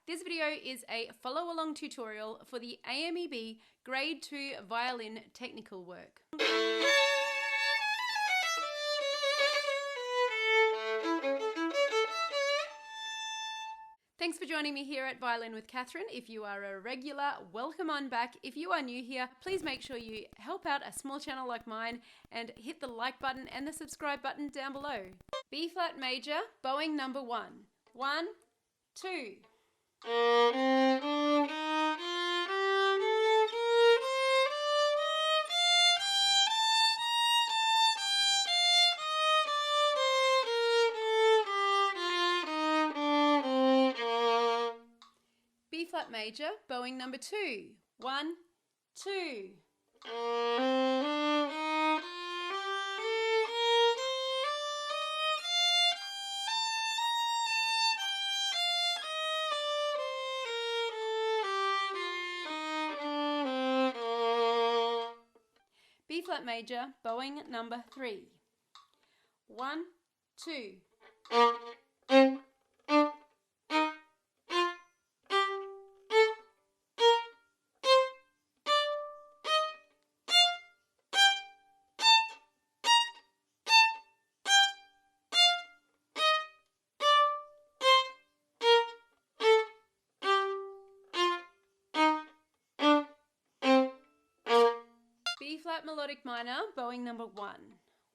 This video is a follow-along tutorial for the AMEB Grade 2 Violin technical work. Thanks for joining me here at Violin with Catherine. If you are a regular, welcome on back. If you are new here, please make sure you help out a small channel like mine and hit the like button and the subscribe button down below. B flat major, bowing number 1. 1, 2. B flat major, bowing number 2. 1, 2. B flat major, bowing number 3. 1, 2. B flat melodic minor, bowing number 1.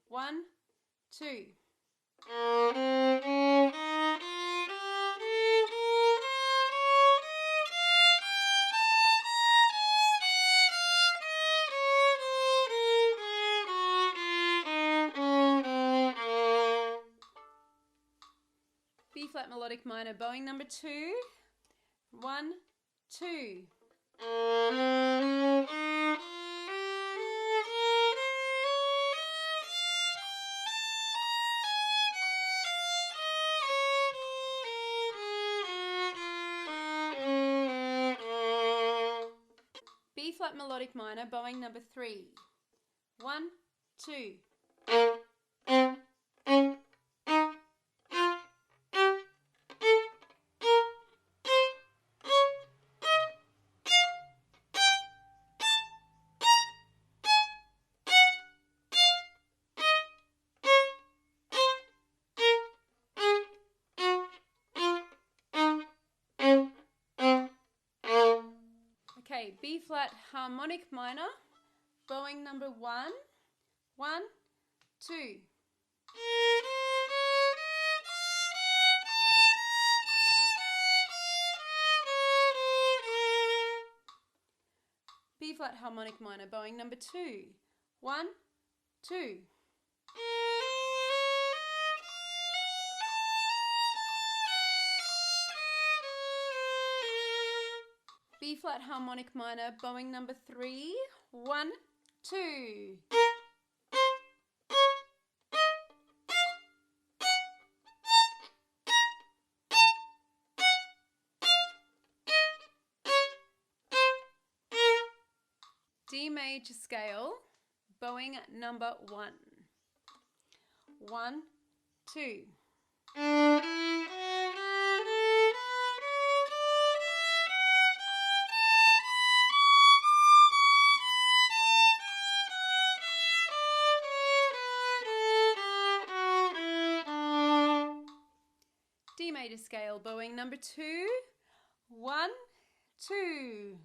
1, 2. B flat melodic minor, bowing number 2. 1, 2. B flat melodic minor, bowing number 3. 1, 2. Okay, B flat harmonic minor, bowing number 1. 1, 2. B flat harmonic minor, bowing number 2. 1, 2. B flat harmonic minor, bowing number 3. 1, 2. D major scale, bowing number 1. 1, 2. D major scale, bowing number 2. 1, 2.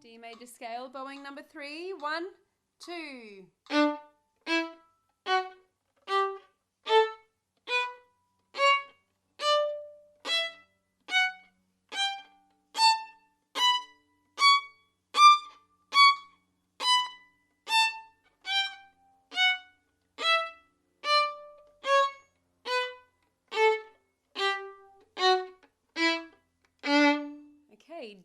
D major scale, bowing number 3. 1, 2.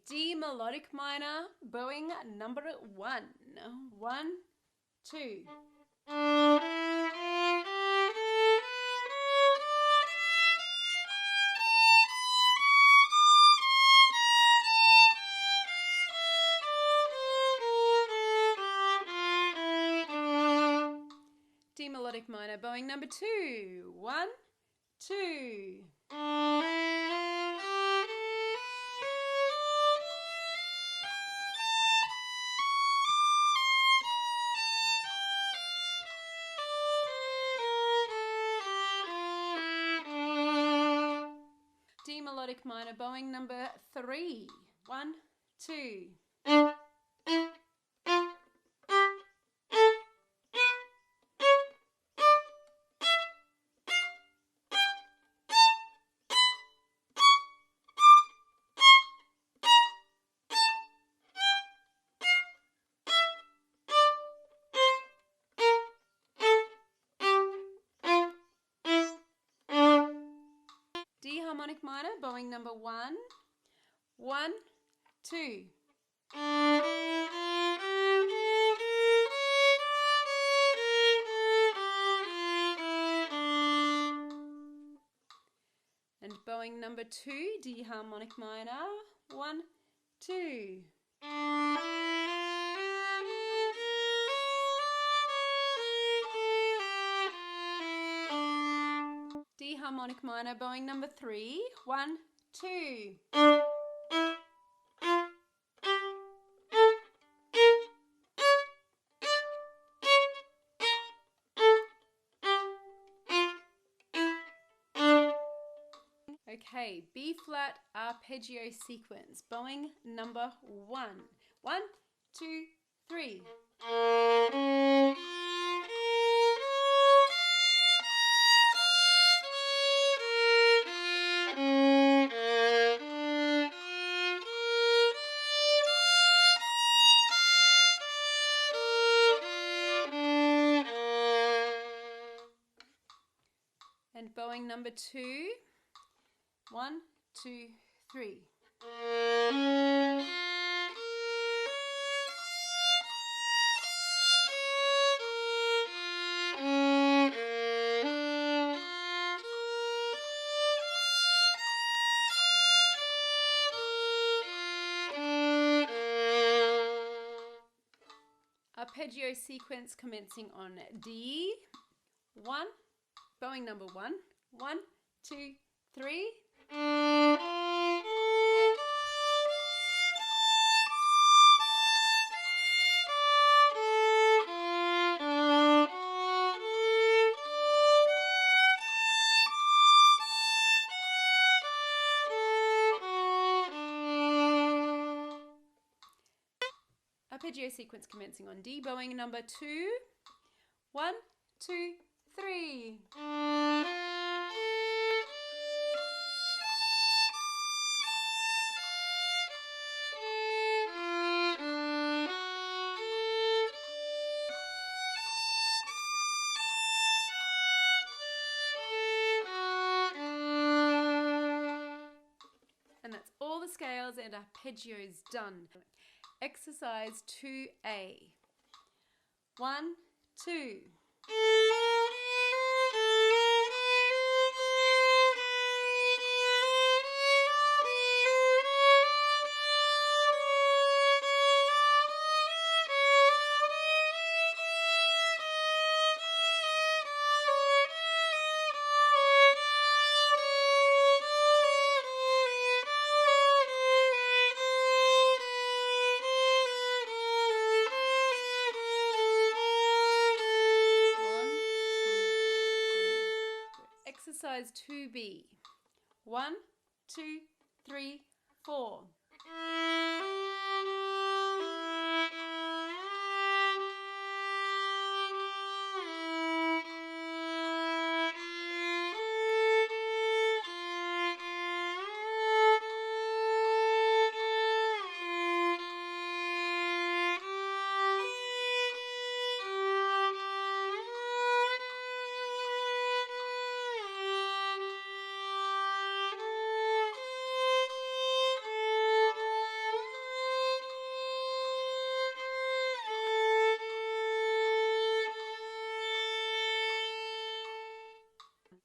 D melodic minor, bowing number 1. 1, 2. melodic minor, bowing number 2. 1, 2. D melodic minor, bowing number 3. 1, 2. D harmonic minor, bowing number 1. 1, 2. And bowing number 2, D harmonic minor. 1, 2. D harmonic minor, bowing number 3. 1, 2. Okay, B flat arpeggio sequence, bowing number 1. 1, 2, 3. And bowing number 2. 1, 2, 3. Arpeggio sequence commencing on D. 1, bowing number 1. 1, 2, 3. Arpeggio sequence commencing on D, bowing number 2. 1, 2, 3. And that's all the scales and arpeggios done. Exercise 2A. 1, 2. Exercise 2B. 1, 2, 3, 4.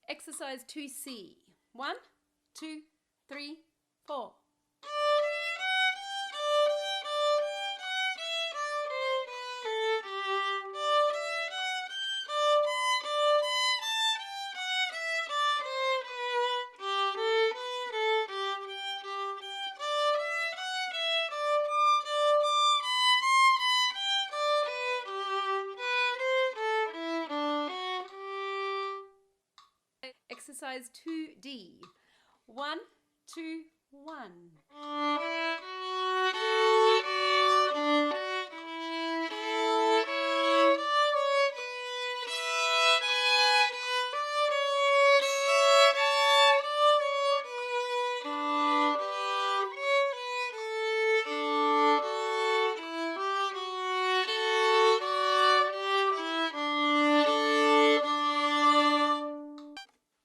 Exercise 2C. 1, 2, 3, 4. exercise 2D. 1, 2, 1.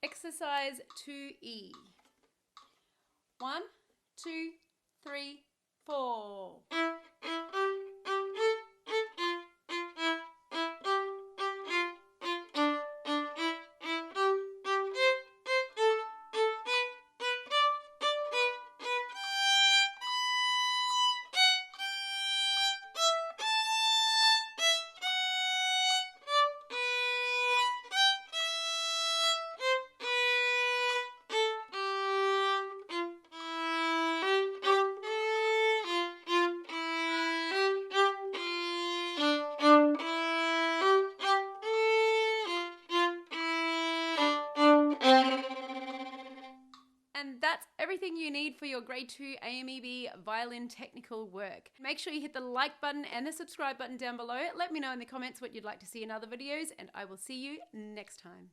Exercise 2E. 1, 2, 3, 4. And that's everything you need for your Grade 2 AMEB Violin technical work. Make sure you hit the like button and the subscribe button down below. Let me know in the comments what you'd like to see in other videos, and I will see you next time.